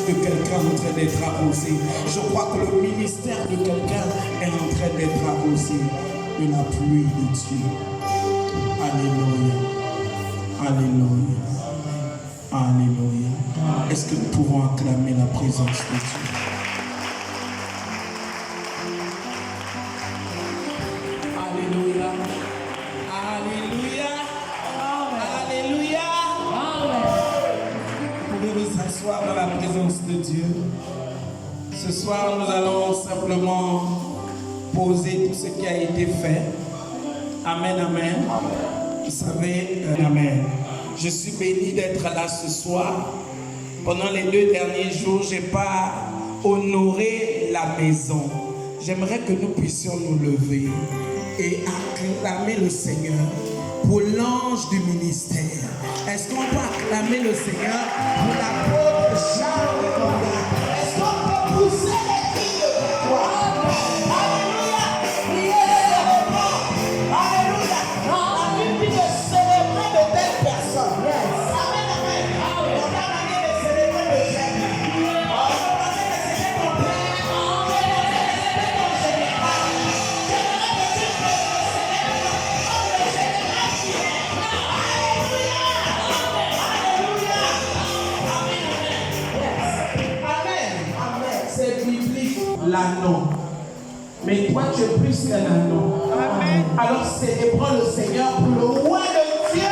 de quelqu'un est en train d'être arrosé. Je crois que le ministère de quelqu'un est en train d'être arrosé de la pluie de Dieu. Alléluia. Alléluia. Alléluia. Est-ce que nous pouvons acclamer la présence de Dieu? Alléluia. Alléluia. Alléluia. Vous pouvez vous asseoir dans la présence de Dieu. Ce soir, nous allons simplement poser tout ce qui a été fait. Amen, amen. Vous savez, amen. Je suis béni d'être là ce soir. Pendant les 2 derniers jours, je n'ai pas honoré la maison. J'aimerais que nous puissions nous lever et acclamer le Seigneur pour l'ange du ministère. Est-ce qu'on peut acclamer le Seigneur pour l'apôtre Charles? Est-ce qu'on peut pousser les cris de victoire? Alléluia! Alléluia! On a envie de célébrer de telles personnes. Amen, amen. On a envie de célébrer de Jésus. On a envie de célébrer ton père. On a envie de célébrer ton général. J'aimerais que tu puisses célébrer le général qui est. Alléluia! Alléluia! Amen. Amen. C'est biblique, l'anneau. Mais toi, tu es plus qu'un anneau. Amen. Alors célébrons le Seigneur pour le roi de Dieu.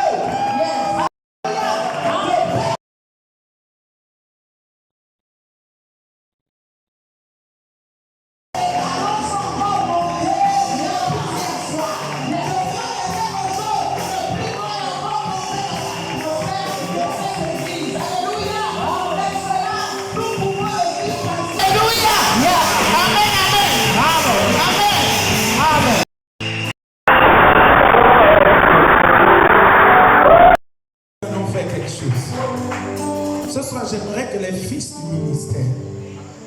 Ce soir, j'aimerais que les fils du ministère,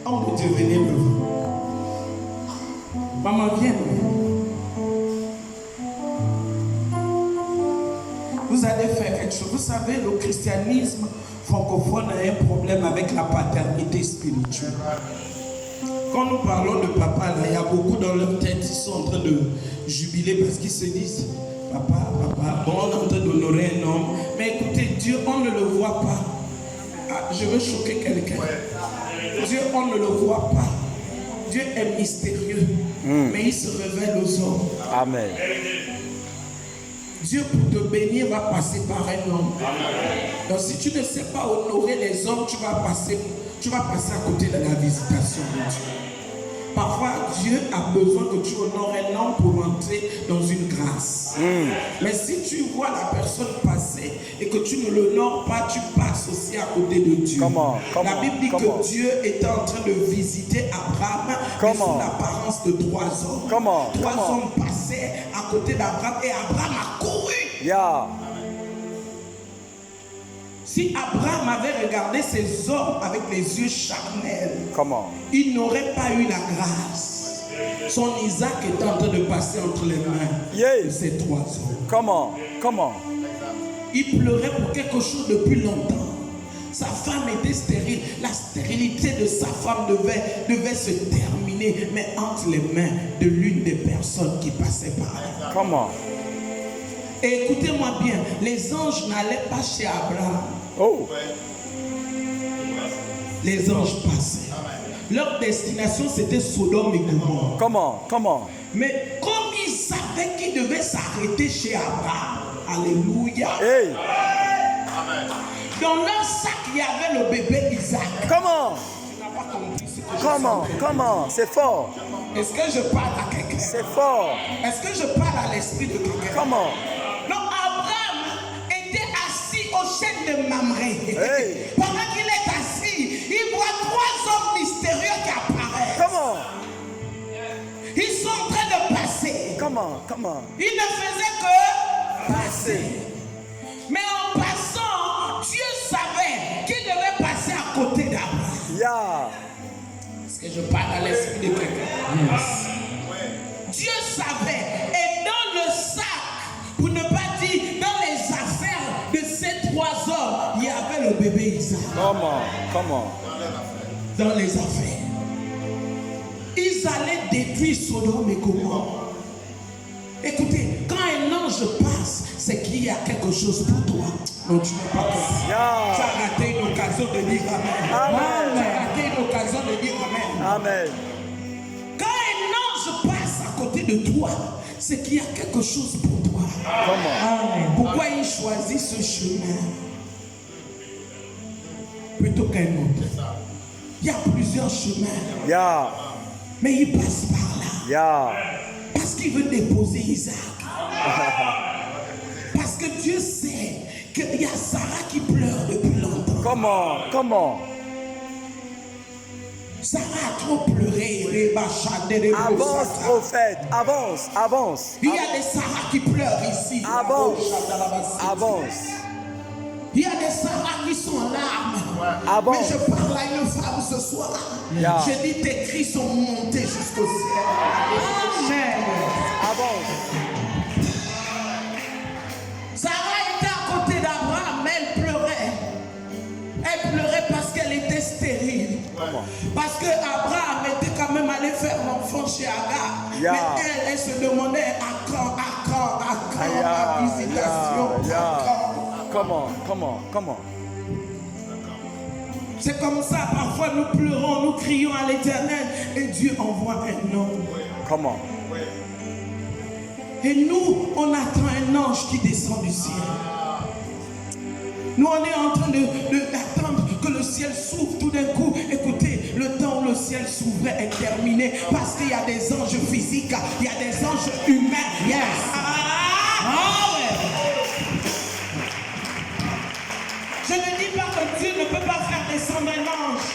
homme de Dieu, venez me voir. Maman, viens. Vous allez faire quelque chose. Vous savez, le christianisme francophone a un problème avec la paternité spirituelle. Quand nous parlons de papa, là, il y a beaucoup dans leur tête, ils sont en train de jubiler parce qu'ils se disent, papa, bon, on est en train d'honorer un homme. Mais écoutez, Dieu, on ne le voit pas. Je veux choquer quelqu'un. Dieu, on ne le voit pas. Dieu est mystérieux, mais il se révèle aux hommes. Amen. Dieu, pour te bénir, va passer par un homme. Donc, si tu ne sais pas honorer les hommes, tu vas passer à côté de la visitation de Dieu. Parfois, Dieu a besoin que tu honores un homme pour entrer dans une grâce. Mais si tu vois la personne passer et que tu ne l'honores pas, tu passes aussi à côté de Dieu. La Bible dit que Dieu était en train de visiter Abraham sous l'apparence de 3 hommes. 3 hommes passaient à côté d'Abraham et Abraham a couru. Si Abraham avait regardé ces hommes avec les yeux charnels, il n'aurait pas eu la grâce. Son Isaac était en train de passer entre les mains de ces 3 hommes. Il pleurait pour quelque chose depuis longtemps. Sa femme était stérile. La stérilité de sa femme devait se terminer, mais entre les mains de l'une des personnes qui passaient par là. Et écoutez-moi bien, les anges n'allaient pas chez Abraham. Les anges passaient. Leur destination, c'était Sodome et Gomorrhe. Mais comme ils savaient qu'ils devaient s'arrêter chez Abraham, alléluia. Dans leur sac, il y avait le bébé Isaac. Tu n'as pas compris ce que je dis. C'est fort. Est-ce que je parle à quelqu'un? C'est fort. Est-ce que je parle à l'esprit de quelqu'un? Donc Abraham était assis au chêne de Mamré. Pendant qu'il est assis, il voit 3 hommes mystérieux qui apparaissent. Ils sont en train de passer. Ils ne faisaient que passer. Mais en passant, Dieu savait qu'il devait passer à côté d'Abraham. Est-ce que je parle à l'esprit de quelqu'un? Dieu savait. Et dans le sac, pour ne pas dire dans les affaires de ces 3 hommes, il y avait le bébé Isaac. dans les affaires. Ils allaient détruire Sodome et Gomorrhe. Écoutez, quand un ange passe, c'est qu'il y a quelque chose pour toi. Non, tu n'es pas comme ça. Tu as raté une occasion de dire Amen. Tu as raté une occasion de dire Amen. Amen. Quand un ange passe à côté de toi, c'est qu'il y a quelque chose pour toi. Comment? Pourquoi il choisit ce chemin plutôt qu'un autre? Il y a plusieurs chemins. Mais il passe par là. Parce qu'il veut déposer Isaac. Parce que Dieu sait qu'il y a Sarah qui pleure depuis longtemps. Comment? Sarah a trop pleuré. Avance, prophète. Avance. Il y a des Sarah qui pleurent ici. Avance. Il y a des Sarah qui sont en larmes. Mais je parle à une femme ce soir. Je dis tes cris sont montés jusqu'au ciel. Amen. Avance. Sarah était à côté d'Abraham, mais elle pleurait. Elle pleurait parce qu'elle était stérile. Parce que Abraham était quand même allé faire l'enfant chez Agar. Mais elle se demandait à quand la visitation. Comment? C'est comme ça, parfois nous pleurons, nous crions à l'Éternel et Dieu envoie un homme. Comment? Et nous, on attend un ange qui descend du ciel. Nous, on est en train d'attendre que le ciel s'ouvre tout d'un coup. Écoutez, le temps où le ciel s'ouvrait est terminé parce qu'il y a des anges physiques, il y a des anges humains. Yes. Je ne dis pas que Dieu ne peut pas faire descendre un ange,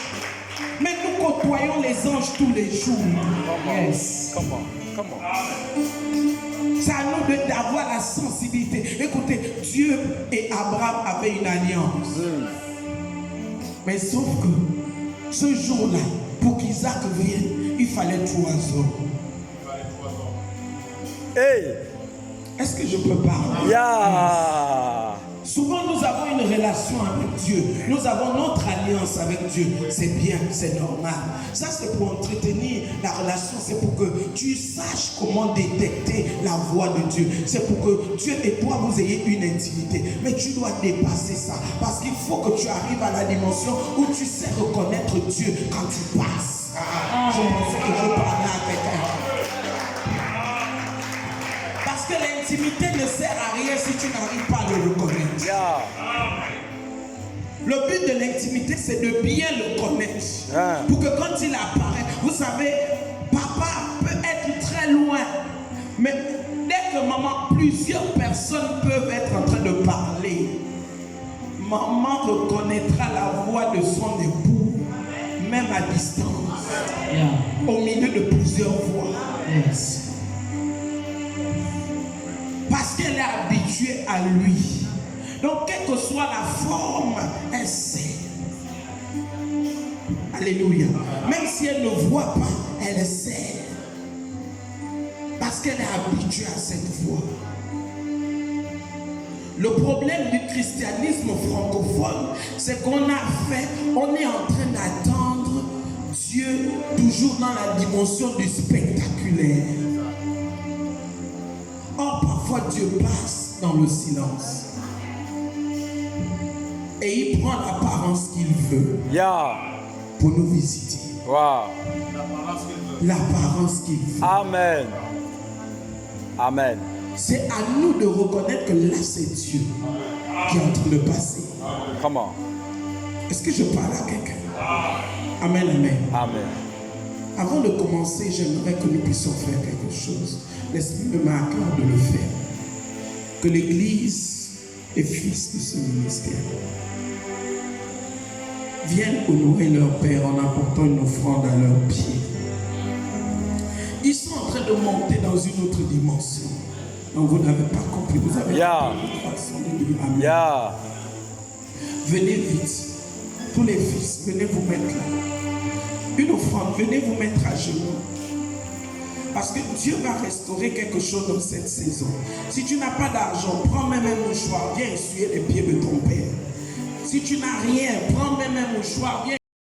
mais nous côtoyons les anges tous les jours. Comment? C'est à nous d'avoir la sensibilité. Écoutez, Dieu et Abraham avaient une alliance. Mais sauf que ce jour-là, pour qu'Isaac vienne, il fallait 3 hommes. Est-ce que je peux parler? Souvent, nous avons une relation avec Dieu. Nous avons notre alliance avec Dieu. C'est bien, c'est normal. Ça, c'est pour entretenir la relation. C'est pour que tu saches comment détecter la voix de Dieu. C'est pour que Dieu et toi, vous ayez une intimité. Mais tu dois dépasser ça. Parce qu'il faut que tu arrives à la dimension où tu sais reconnaître Dieu quand tu passes. Je pensais que je parlais à quelqu'un. Parce que l'intimité ne sert à rien si tu n'arrives pas à le reconnaître. Le but de l'intimité, c'est de bien le connaître. Pour que quand il apparaît, vous savez, papa peut être très loin. Mais dès que maman, plusieurs personnes peuvent être en train de parler. Maman reconnaîtra la voix de son époux, même à distance. Au milieu de plusieurs voix. Parce qu'elle est habituée à lui. Donc, quelle que soit la forme, elle sait. Alléluia. Même si elle ne voit pas, elle sait. Parce qu'elle est habituée à cette voix. Le problème du christianisme francophone, c'est on est en train d'attendre Dieu toujours dans la dimension du spectaculaire. Or, parfois, Dieu passe dans le silence. Et il prend l'apparence qu'il veut pour nous visiter. L'apparence qu'il veut. Amen. C'est à nous de reconnaître que là, c'est Dieu qui est en train de passer. Comment? Est-ce que je parle à quelqu'un? Amen. Avant de commencer, j'aimerais que nous puissions faire quelque chose. L'Esprit me met à cœur de le faire. Que l'Église et fils de ce ministère viennent honorer leur Père en apportant une offrande à leurs pieds. Ils sont en train de monter dans une autre dimension. Donc vous n'avez pas compris. Vous avez compris. Amen. Venez vite. Tous les fils, venez vous mettre là. Une offrande, venez vous mettre à genoux. Parce que Dieu va restaurer quelque chose dans cette saison. Si tu n'as pas d'argent, prends même un mouchoir, viens essuyer les pieds de ton Père. Si tu n'as rien, prends même un mouchoir, viens